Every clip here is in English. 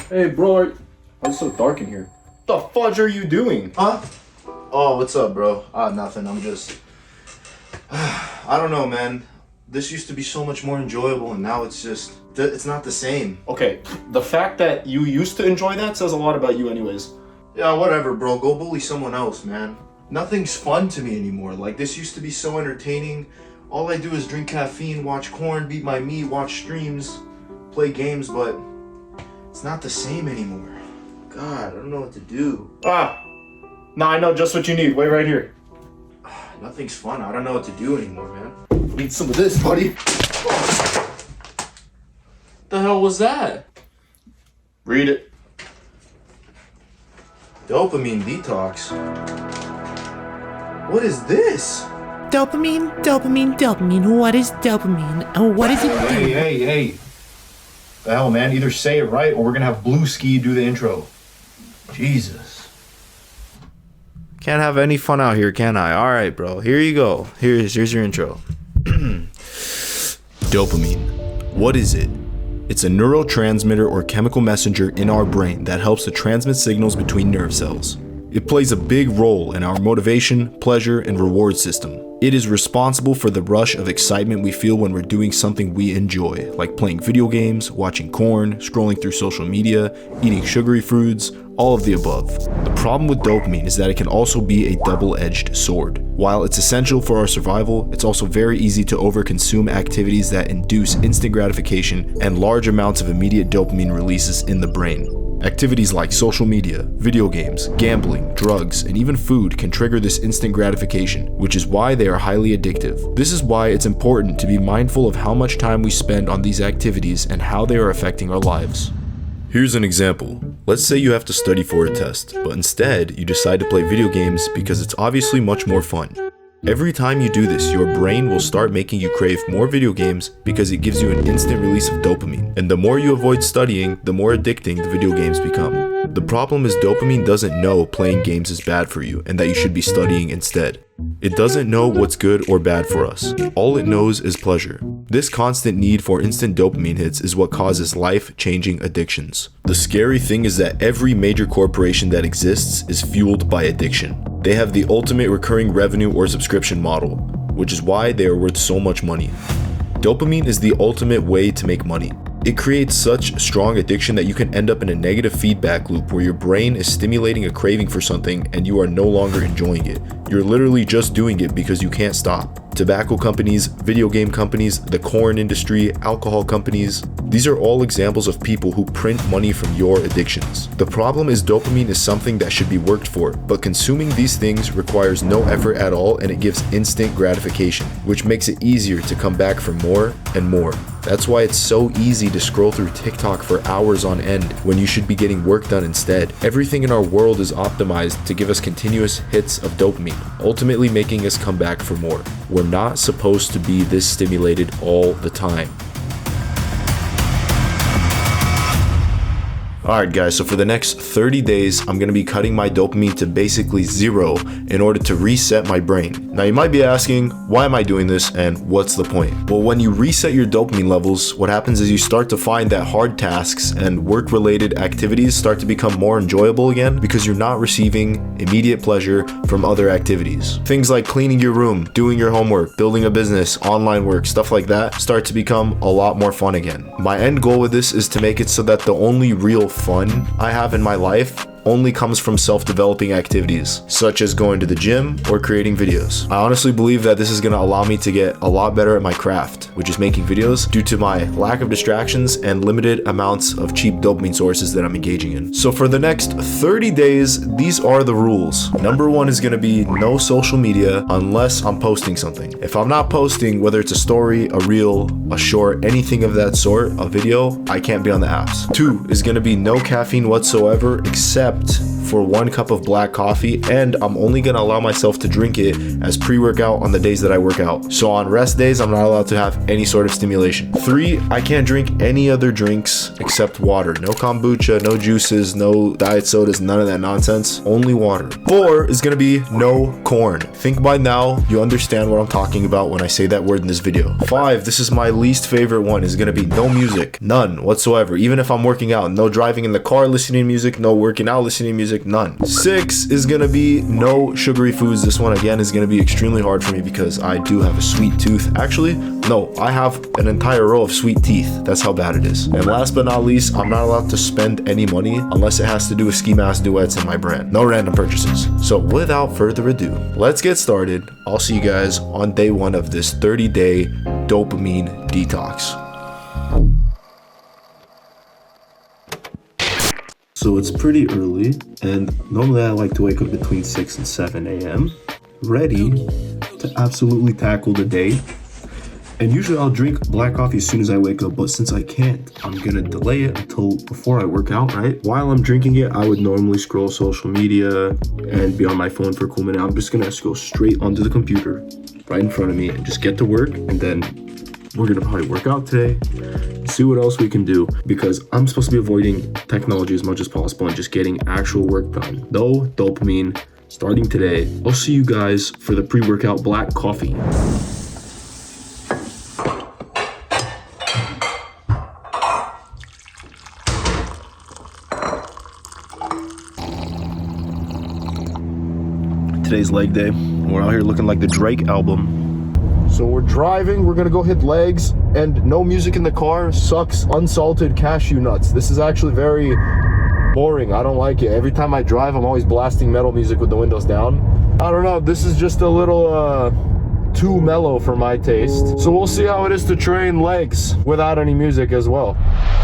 Hey, bro, why is it so dark in here? What the fudge are you doing? Huh? Oh, what's up, bro? Nothing. I'm just... I don't know, man. This used to be so much more enjoyable, and now it's just... It's not the same. Okay, the fact that you used to enjoy that says a lot about you anyways. Yeah, whatever, bro. Go bully someone else, man. Nothing's fun to me anymore. Like, this used to be so entertaining. All I do is drink caffeine, watch corn, beat my meat, watch streams, play games, but it's not the same anymore. God, I don't know what to do. Nah, I know just what you need. Wait right here. Nothing's fun. I don't know what to do anymore, man. Need some of this, buddy. What the hell was that? Read it. Dopamine detox. What is this? Dopamine. What is dopamine? And what does it do? Hey. The hell, man? Either say it right or we're gonna have Blue Ski do the intro. Jesus. Can't have any fun out here, can I? Alright, bro. Here you go. Here's your intro. Dopamine. What is it? It's a neurotransmitter or chemical messenger in our brain that helps to transmit signals between nerve cells. It plays a big role in our motivation, pleasure, and reward system. It is responsible for the rush of excitement we feel when we're doing something we enjoy, like playing video games, watching corn, scrolling through social media, eating sugary foods, all of the above. The problem with dopamine is that it can also be a double-edged sword. While it's essential for our survival, it's also very easy to overconsume activities that induce instant gratification and large amounts of immediate dopamine releases in the brain. Activities like social media, video games, gambling, drugs, and even food can trigger this instant gratification, which is why they are highly addictive. This is why it's important to be mindful of how much time we spend on these activities and how they are affecting our lives. Here's an example. Let's say you have to study for a test, but instead you decide to play video games because it's obviously much more fun. Every time you do this, your brain will start making you crave more video games because it gives you an instant release of dopamine. And the more you avoid studying, the more addicting the video games become. The problem is dopamine doesn't know playing games is bad for you and that you should be studying instead. It doesn't know what's good or bad for us. All it knows is pleasure. This constant need for instant dopamine hits is what causes life-changing addictions. The scary thing is that every major corporation that exists is fueled by addiction. They have the ultimate recurring revenue or subscription model, which is why they are worth so much money. Dopamine is the ultimate way to make money. It creates such strong addiction that you can end up in a negative feedback loop where your brain is stimulating a craving for something and you are no longer enjoying it. You're literally just doing it because you can't stop. Tobacco companies, video game companies, the corn industry, alcohol companies, these are all examples of people who print money from your addictions. The problem is dopamine is something that should be worked for, but consuming these things requires no effort at all and it gives instant gratification, which makes it easier to come back for more and more. That's why it's so easy to scroll through TikTok for hours on end when you should be getting work done instead. Everything in our world is optimized to give us continuous hits of dopamine, ultimately making us come back for more. We're not supposed to be this stimulated all the time. Alright guys, so for the next 30 days, I'm going to be cutting my dopamine to basically zero in order to reset my brain. Now you might be asking, why am I doing this and what's the point? Well, when you reset your dopamine levels, what happens is you start to find that hard tasks and work-related activities start to become more enjoyable again because you're not receiving immediate pleasure from other activities. Things like cleaning your room, doing your homework, building a business, online work, stuff like that start to become a lot more fun again. My end goal with this is to make it so that the only real fun I have in my life only comes from self-developing activities, such as going to the gym or creating videos. I honestly believe that this is going to allow me to get a lot better at my craft, which is making videos, due to my lack of distractions and limited amounts of cheap dopamine sources that I'm engaging in. So for the next 30 days, these are the rules. Number one is going to be no social media unless I'm posting something. If I'm not posting, whether it's a story, a reel, a short, anything of that sort, a video, I can't be on the apps. Two is going to be no caffeine whatsoever except for 1 cup of black coffee, and I'm only gonna allow myself to drink it as pre-workout on the days that I work out. So on rest days, I'm not allowed to have any sort of stimulation. 3, I can't drink any other drinks except water. No kombucha, no juices, no diet sodas, none of that nonsense. Only water. 4 is gonna be no corn. Think by now you understand what I'm talking about when I say that word in this video. 5, this is my least favorite one, is gonna be no music. None whatsoever. Even if I'm working out, no driving in the car listening to music, no working out listening to music, none. 6 is gonna be no sugary foods. This one again is gonna be extremely hard for me because I do have a sweet tooth. Actually, no, I have an entire row of sweet teeth. That's how bad it is. And last but not least, I'm not allowed to spend any money unless it has to do with ski mask duets in my brand. No random purchases. So without further ado, let's get started. I'll see you guys on day 1 of this 30-day dopamine detox. So it's pretty early, and normally I like to wake up between 6 and 7 a.m. ready to absolutely tackle the day. And usually I'll drink black coffee as soon as I wake up, but since I can't, I'm gonna delay it until before I work out, right? While I'm drinking it, I would normally scroll social media and be on my phone for a cool minute. I'm just gonna go straight onto the computer right in front of me and just get to work, and then we're gonna probably work out today, see what else we can do, because I'm supposed to be avoiding technology as much as possible and just getting actual work done. No dopamine starting today. I'll see you guys for the pre-workout black coffee. Today's leg day. We're out here looking like the Drake album. So we're driving, we're gonna go hit legs, and no music in the car sucks unsalted cashew nuts. This is actually very boring. I don't like it. Every time I drive, I'm always blasting metal music with the windows down. I don't know, this is just a little too mellow for my taste. So we'll see how it is to train legs without any music as well.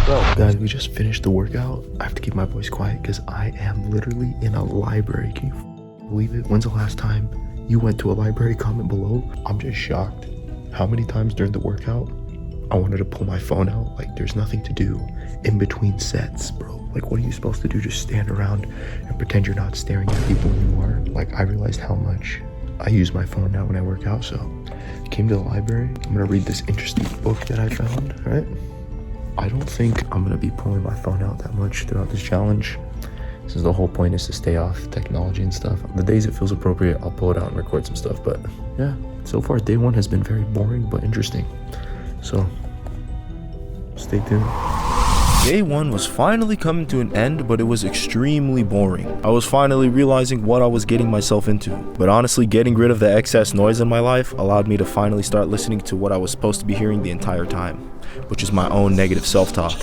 So guys, we just finished the workout. I have to keep my voice quiet because I am literally in a library. Can you believe it? When's the last time you went to a library? Comment below. I'm just shocked how many times during the workout I wanted to pull my phone out. Like, there's nothing to do in between sets, bro. Like, what are you supposed to do? Just stand around and pretend you're not staring at people when you are? Like, I realized how much I use my phone now when I work out. So I came to the library. I'm gonna read this interesting book that I found. All right, I don't think I'm gonna be pulling my phone out that much throughout this challenge. Since the whole point is to stay off technology and stuff. The days it feels appropriate, I'll pull it out and record some stuff. But yeah, so far day 1 has been very boring but interesting. So stay tuned. Day 1 was finally coming to an end, but it was extremely boring. I was finally realizing what I was getting myself into. But honestly, getting rid of the excess noise in my life allowed me to finally start listening to what I was supposed to be hearing the entire time, which is my own negative self-talk.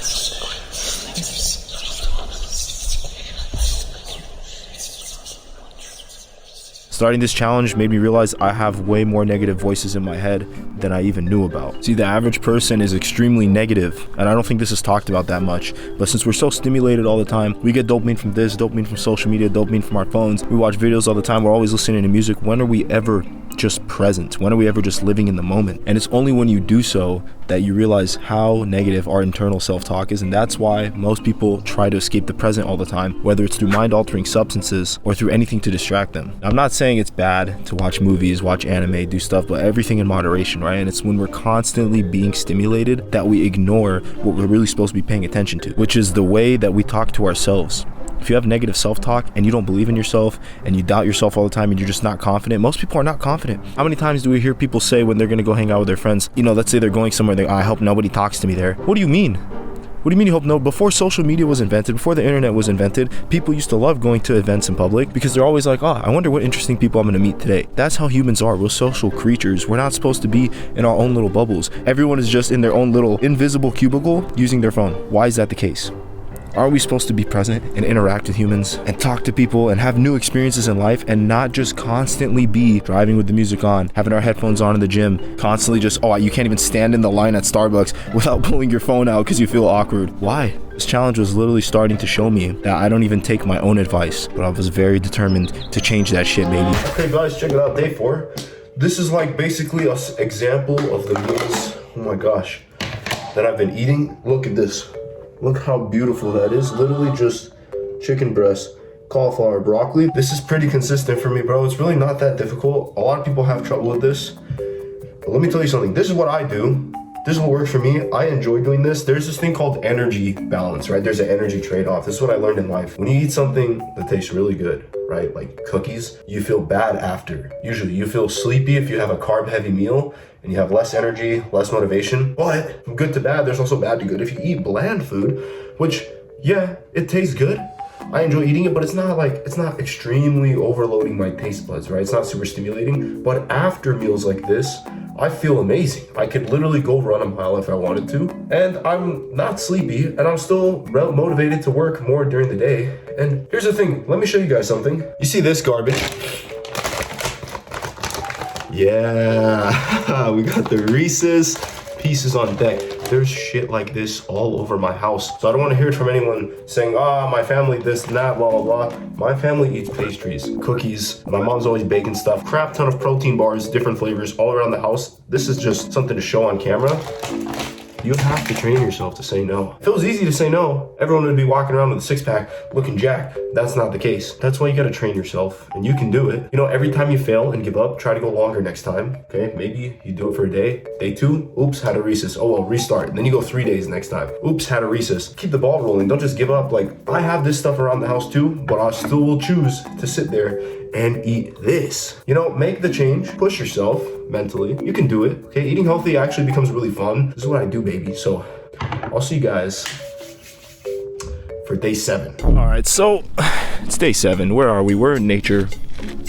Starting this challenge made me realize I have way more negative voices in my head than I even knew about. See, the average person is extremely negative, and I don't think this is talked about that much, but since we're so stimulated all the time, we get dopamine from this, dopamine from social media, dopamine from our phones, we watch videos all the time, we're always listening to music. When are we ever just present? When are we ever just living in the moment? And it's only when you do so that you realize how negative our internal self-talk is, and that's why most people try to escape the present all the time, whether it's through mind-altering substances or through anything to distract them. Now, I'm not saying it's bad to watch movies, watch anime, do stuff, but everything in moderation, right? And it's when we're constantly being stimulated that we ignore what we're really supposed to be paying attention to, which is the way that we talk to ourselves. If you have negative self-talk and you don't believe in yourself and you doubt yourself all the time and you're just not confident, most people are not confident. How many times do we hear people say when they're gonna go hang out with their friends, you know, let's say they're going somewhere, I hope nobody talks to me there. What do you mean? What do you mean you hope no? Before social media was invented, before the internet was invented, people used to love going to events in public because they're always like, I wonder what interesting people I'm gonna meet today. That's how humans are. We're social creatures. We're not supposed to be in our own little bubbles. Everyone is just in their own little invisible cubicle using their phone. Why is that the case? Aren't we supposed to be present and interact with humans and talk to people and have new experiences in life and not just constantly be driving with the music on, having our headphones on in the gym, constantly just, you can't even stand in the line at Starbucks without pulling your phone out because you feel awkward? Why? This challenge was literally starting to show me that I don't even take my own advice, but I was very determined to change that shit, baby. Okay guys, check it out, day 4. This is like basically an example of the meals, oh my gosh, that I've been eating. Look at this. Look how beautiful that is. Literally just chicken breast, cauliflower, broccoli. This is pretty consistent for me, bro. It's really not that difficult. A lot of people have trouble with this. But let me tell you something. This is what I do. This is what works for me. I enjoy doing this. There's this thing called energy balance, right? There's an energy trade-off. This is what I learned in life. When you eat something that tastes really good, right? Like cookies, you feel bad after. Usually you feel sleepy if you have a carb-heavy meal and you have less energy, less motivation. But from good to bad, there's also bad to good. If you eat bland food, which, yeah, it tastes good. I enjoy eating it, but it's not extremely overloading my taste buds, right? It's not super stimulating. But after meals like this, I feel amazing. I could literally go run a mile if I wanted to. And I'm not sleepy, and I'm still motivated to work more during the day. And here's the thing, let me show you guys something. You see this garbage? Yeah, we got the Reese's Pieces on deck. There's shit like this all over my house. So I don't want to hear it from anyone saying, my family this and that, blah, blah, blah. My family eats pastries, cookies. My mom's always baking stuff. Crap ton of protein bars, different flavors all around the house. This is just something to show on camera. You have to train yourself to say no. If it was easy to say no, everyone would be walking around with a six-pack looking jacked. That's not the case. That's why you gotta train yourself, and you can do it. You know, every time you fail and give up, try to go longer next time, okay? Maybe you do it for a day. Day 2, oops, had a Reese's. Oh well, restart. And then you go 3 days next time. Oops, had a Reese's. Keep the ball rolling. Don't just give up. Like, I have this stuff around the house too, but I still will choose to sit there and eat this. You know, make the change, push yourself mentally. You can do it, okay? Eating healthy actually becomes really fun. This is what I do, baby. So I'll see you guys for day 7. All right, so it's day 7. Where are we? We're in nature,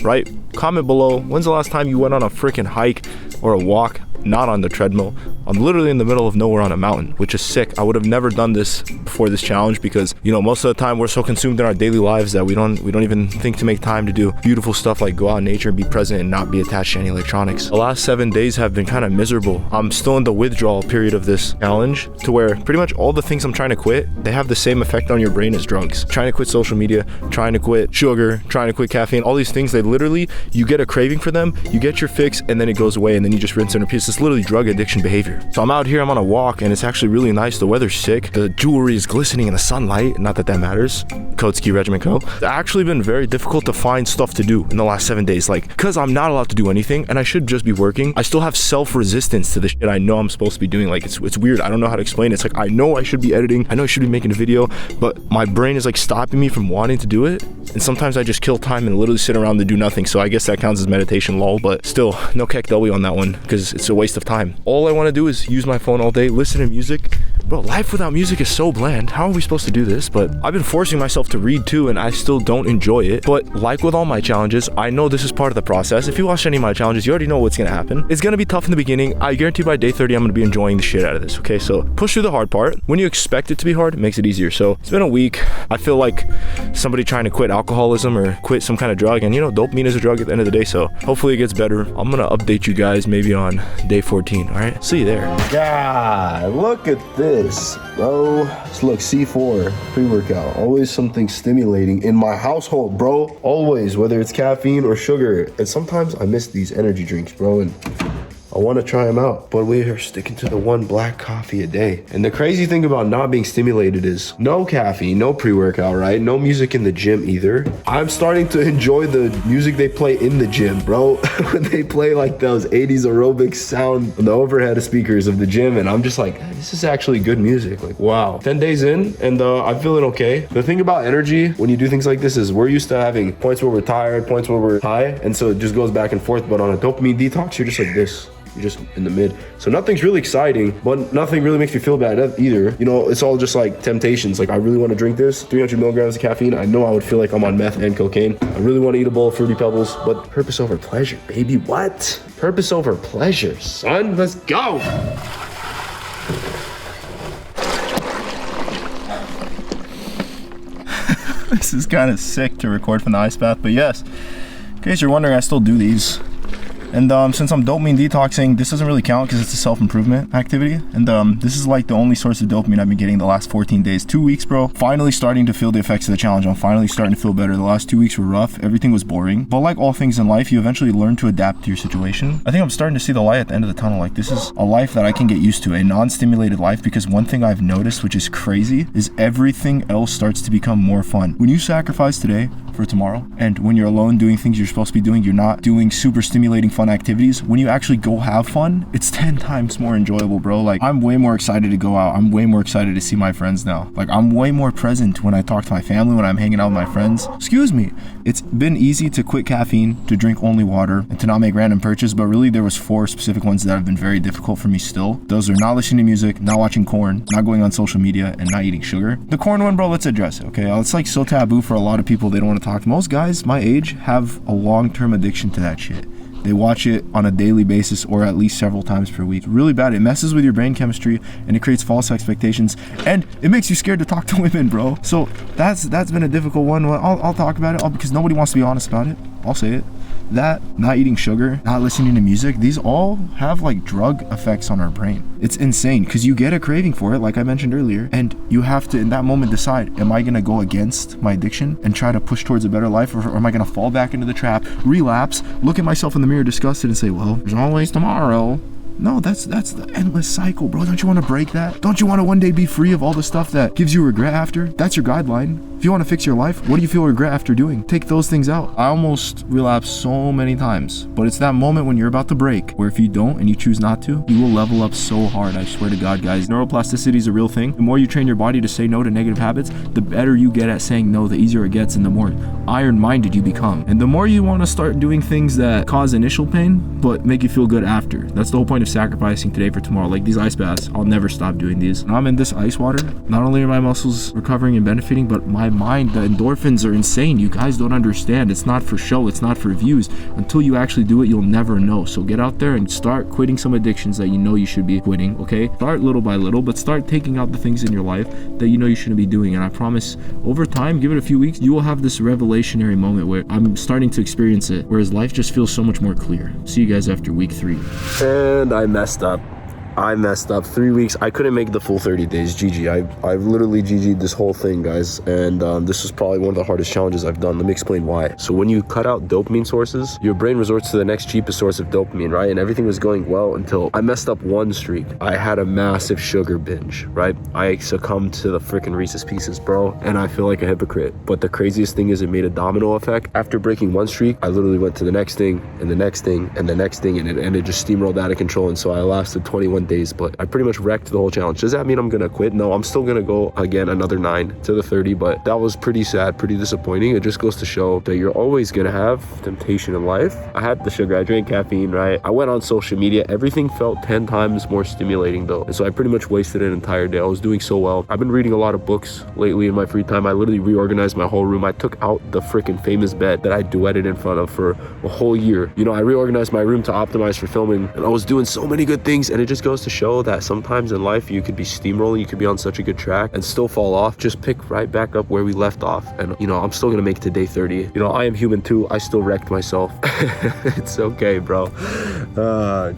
right? Comment below, when's the last time you went on a freaking hike or a walk, not on the treadmill? I'm literally in the middle of nowhere on a mountain, which is sick. I would have never done this before this challenge because, you know, most of the time we're so consumed in our daily lives that we don't even think to make time to do beautiful stuff like go out in nature and be present and not be attached to any electronics. The last 7 days have been kind of miserable. I'm still in the withdrawal period of this challenge to where pretty much all the things I'm trying to quit, they have the same effect on your brain as drugs. Trying to quit social media, trying to quit sugar, trying to quit caffeine, all these things, they literally, you get a craving for them, you get your fix, and then it goes away, and then you just rinse and repeat. It's literally drug addiction behavior. So I'm out here, I'm on a walk, and it's actually really nice. The weather's sick. The jewelry is glistening in the sunlight. Not that that matters. Code Ski Regiment Co. It's actually been very difficult to find stuff to do in the last 7 days. Like, because I'm not allowed to do anything, and I should just be working, I still have self-resistance to the shit I know I'm supposed to be doing. Like, it's weird. I don't know how to explain it. It's like, I know I should be editing. I know I should be making a video, but my brain is like stopping me from wanting to do it. And sometimes I just kill time and literally sit around and do nothing. So I guess that counts as meditation, lol. But still, no keck W on that one because it's a waste of time. All I want to do is use my phone all day, listen to music. Bro, life without music is so bland. How are we supposed to do this? But I've been forcing myself to read too, and I still don't enjoy it. But like with all my challenges, I know this is part of the process. If you watch any of my challenges, you already know what's gonna happen. It's gonna be tough in the beginning. I guarantee by day 30, I'm gonna be enjoying the shit out of this, okay? So push through the hard part. When you expect it to be hard, it makes it easier. So it's been a week. I feel like somebody trying to quit alcoholism or quit some kind of drug, and you know, dopamine is a drug at the end of the day, so hopefully it gets better. I'm gonna update you guys maybe on day 14, all right? See you there. God, look at this, bro. This looks C4 pre-workout. Always something stimulating in my household, bro. Always, whether it's caffeine or sugar. And sometimes I miss these energy drinks, bro, and I want to try them out, but we are sticking to the one black coffee a day. And the crazy thing about not being stimulated is no caffeine, no pre-workout, right? No music in the gym either. I'm starting to enjoy the music they play in the gym, bro. When they play like those 80s aerobics sound on the overhead speakers of the gym, and I'm just like, this is actually good music. Like, wow. 10 days in, and I'm feeling okay. The thing about energy, when you do things like this, is we're used to having points where we're tired, points where we're high, and so it just goes back and forth. But on a dopamine detox, you're just like this. You're just in the mid. So nothing's really exciting, but nothing really makes me feel bad either. You know, it's all just like temptations. Like, I really want to drink this, 300 milligrams of caffeine. I know I would feel like I'm on meth and cocaine. I really want to eat a bowl of Fruity Pebbles, but purpose over pleasure, baby. What? Purpose over pleasure, son. Let's go. This is kind of sick to record from the ice bath, but yes, in case you're wondering, I still do these. And since I'm dopamine detoxing, this doesn't really count because it's a self-improvement activity. And this is like the only source of dopamine I've been getting the last 14 days. 2 weeks, bro. Finally starting to feel the effects of the challenge. I'm finally starting to feel better. The last 2 weeks were rough. Everything was boring. But like all things in life, you eventually learn to adapt to your situation. I think I'm starting to see the light at the end of the tunnel. Like, this is a life that I can get used to, a non-stimulated life, because one thing I've noticed, which is crazy, is everything else starts to become more fun. When you sacrifice today for tomorrow. And when you're alone doing things you're supposed to be doing, you're not doing super stimulating fun activities. When you actually go have fun, it's 10 times more enjoyable, bro. Like, I'm way more excited to go out. I'm way more excited to see my friends now. Like, I'm way more present when I talk to my family, when I'm hanging out with my friends. Excuse me. It's been easy to quit caffeine, to drink only water, and to not make random purchases, but really there was 4 specific ones that have been very difficult for me still. Those are not listening to music, not watching corn, not going on social media, and not eating sugar. The corn one, bro, let's address it, okay? It's like so taboo for a lot of people. They don't want to talk. Most guys my age have a long-term addiction to that shit. They watch it on a daily basis or at least several times per week. Really bad. It messes with your brain chemistry and it creates false expectations and it makes you scared to talk to women, bro. So that's been a difficult one. I'll talk about it because nobody wants to be honest about it. I'll say it. That, not eating sugar, not listening to music, these all have like drug effects on our brain. It's insane because you get a craving for it, like I mentioned earlier, and you have to in that moment decide, am I gonna go against my addiction and try to push towards a better life, or am I gonna fall back into the trap, relapse, look at myself in the mirror disgusted and say, well, there's always tomorrow. No, that's the endless cycle, bro. Don't you want to break that? Don't you want to one day be free of all the stuff that gives you regret after? That's your guideline. If you want to fix your life, what do you feel regret after doing? Take those things out. I almost relapsed so many times, but it's that moment when you're about to break, where if you don't and you choose not to, you will level up so hard. I swear to God, guys. Neuroplasticity is a real thing. The more you train your body to say no to negative habits, the better you get at saying no, the easier it gets, and the more iron-minded you become. And the more you want to start doing things that cause initial pain, but make you feel good after. That's the whole point of sacrificing today for tomorrow. Like these ice baths, I'll never stop doing these. When I'm in this ice water, not only are my muscles recovering and benefiting, but my mind, the endorphins are insane. You guys don't understand. It's not for show, it's not for views. Until you actually do it, you'll never know. So get out there and start quitting some addictions that you know you should be quitting, okay? Start little by little, but start taking out the things in your life that you know you shouldn't be doing. And I promise, over time, give it a few weeks, you will have this revelationary moment where I'm starting to experience it, whereas life just feels so much more clear. See you guys after week 3. And I messed up. 3 weeks. I couldn't make the full 30 days. GG. I literally GG'd this whole thing, guys. And this was probably one of the hardest challenges I've done. Let me explain why. So when you cut out dopamine sources, your brain resorts to the next cheapest source of dopamine, right? And everything was going well until I messed up one streak. I had a massive sugar binge, right? I succumbed to the freaking Reese's Pieces, bro. And I feel like a hypocrite. But the craziest thing is it made a domino effect. After breaking one streak, I literally went to the next thing and the next thing and the next thing, and it just steamrolled out of control. And so I lasted 21 days, but I pretty much wrecked the whole challenge. Does that mean I'm gonna quit? No, I'm still gonna go again another 9 to the 30, but that was pretty sad, pretty disappointing. It just goes to show that you're always gonna have temptation in life. I had the sugar, I drank caffeine, right? I went on social media. Everything felt 10 times more stimulating though. And so I pretty much wasted an entire day. I was doing so well. I've been reading a lot of books lately in my free time. I literally reorganized my whole room. I took out the freaking famous bed that I duetted in front of for a whole year. You know, I reorganized my room to optimize for filming, and I was doing so many good things. And it just goes to show that sometimes in life you could be steamrolling, you could be on such a good track and still fall off. Just pick right back up where we left off, and you know, I'm still gonna make it to day 30. You know, I am human too. I still wrecked myself. It's okay, bro.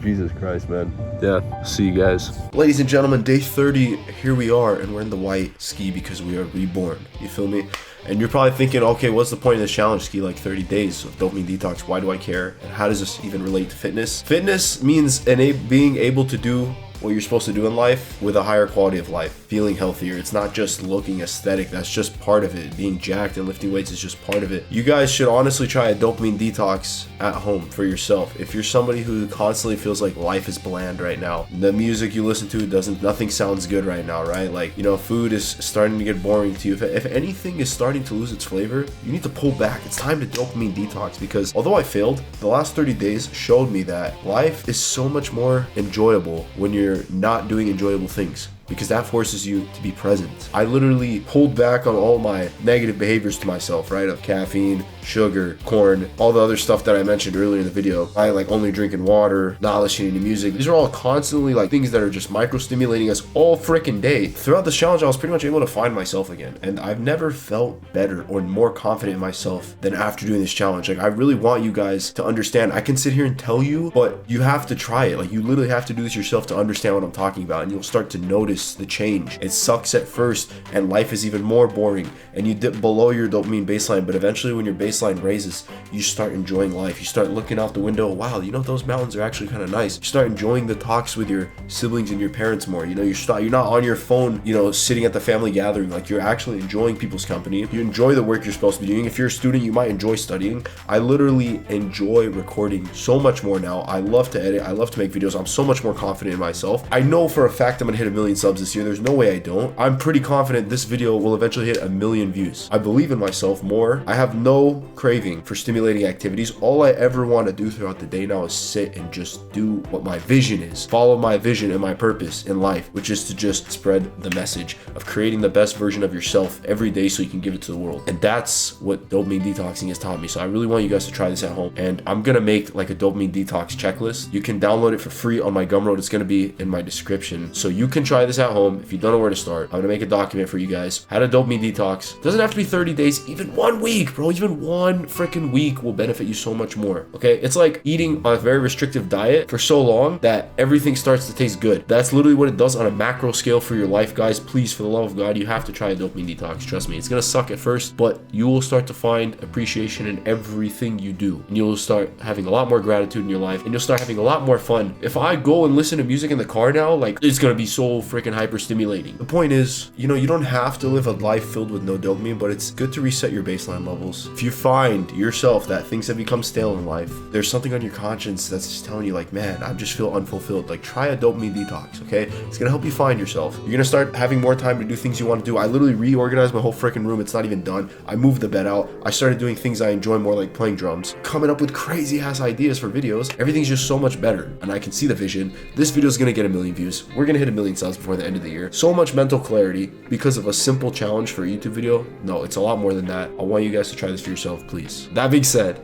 Jesus Christ, man. Yeah, see you guys. Ladies and gentlemen, day 30, here we are, and we're in the white ski because we are reborn. You feel me? And you're probably thinking, okay, what's the point of this challenge? Ski like 30 days of dopamine detox. Why do I care? And how does this even relate to fitness? Fitness means being able to do what you're supposed to do in life with a higher quality of life, feeling healthier. It's not just looking aesthetic. That's just part of it. Being jacked and lifting weights is just part of it. You guys should honestly try a dopamine detox at home for yourself. If you're somebody who constantly feels like life is bland right now, the music you listen to nothing sounds good right now, right? Like, you know, food is starting to get boring to you. If anything is starting to lose its flavor, you need to pull back. It's time to dopamine detox, because although I failed, the last 30 days showed me that life is so much more enjoyable when you're not doing enjoyable things, because that forces you to be present. I literally pulled back on all my negative behaviors to myself, right? Of caffeine, sugar, corn, all the other stuff that I mentioned earlier in the video. I like only drinking water, not listening to music. These are all constantly like things that are just micro stimulating us all freaking day. Throughout this challenge, I was pretty much able to find myself again. And I've never felt better or more confident in myself than after doing this challenge. Like, I really want you guys to understand. I can sit here and tell you, but you have to try it. Like, you literally have to do this yourself to understand what I'm talking about. And you'll start to notice notice the change. It sucks at first and life is even more boring and you dip below your dopamine baseline, but eventually when your baseline raises, you start enjoying life. You start looking out the window, wow, you know, those mountains are actually kind of nice. You start enjoying the talks with your siblings and your parents more. You know, you're not on your phone, you know, sitting at the family gathering. Like, you're actually enjoying people's company. You enjoy the work you're supposed to be doing. If you're a student, you might enjoy studying. I literally enjoy recording so much more now. I love to edit. I love to make videos. I'm so much more confident in myself. I know for a fact I'm gonna hit 1 million subs this year. There's no way I don't. I'm pretty confident this video will eventually hit 1 million views. I believe in myself more. I have no craving for stimulating activities. All I ever want to do throughout the day now is sit and just do what my vision is. Follow my vision and my purpose in life, which is to just spread the message of creating the best version of yourself every day so you can give it to the world. And that's what dopamine detoxing has taught me. So I really want you guys to try this at home. And I'm gonna make like a dopamine detox checklist. You can download it for free on my Gumroad. It's gonna be in my description. So you can try this at home. If you don't know where to start, I'm gonna make a document for you guys. How to dopamine detox. Doesn't have to be 30 days, even 1 week, bro. Even 1 freaking week will benefit you so much more. Okay, it's like eating a very restrictive diet for so long that everything starts to taste good. That's literally what it does on a macro scale for your life, guys. Please, for the love of God, you have to try a dopamine detox. Trust me, it's gonna suck at first, but you will start to find appreciation in everything you do, and you'll start having a lot more gratitude in your life, and you'll start having a lot more fun. If I go and listen to music in the car now, like, it's gonna be so freaking hyper stimulating. The point is, you know, you don't have to live a life filled with no dopamine, but it's good to reset your baseline levels. If you find yourself that things have become stale in life, there's something on your conscience that's just telling you, like, man, I just feel unfulfilled. Like, try a dopamine detox, okay? It's gonna help you find yourself. You're gonna start having more time to do things you want to do. I literally reorganized my whole freaking room. It's not even done. I moved the bed out. I started doing things I enjoy more, like playing drums, coming up with crazy ass ideas for videos. Everything's just so much better, and I can see the vision. This video is gonna get 1 million views. We're gonna hit 1 million subs before the end of the year. So much mental clarity because of a simple challenge for a YouTube video. No, it's a lot more than that. I want you guys to try this for yourself, please. That being said,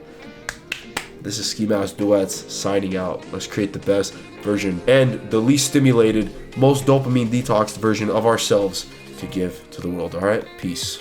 this is Ski Mask Duets signing out. Let's create the best version and the least stimulated, most dopamine detoxed version of ourselves to give to the world. All right, peace.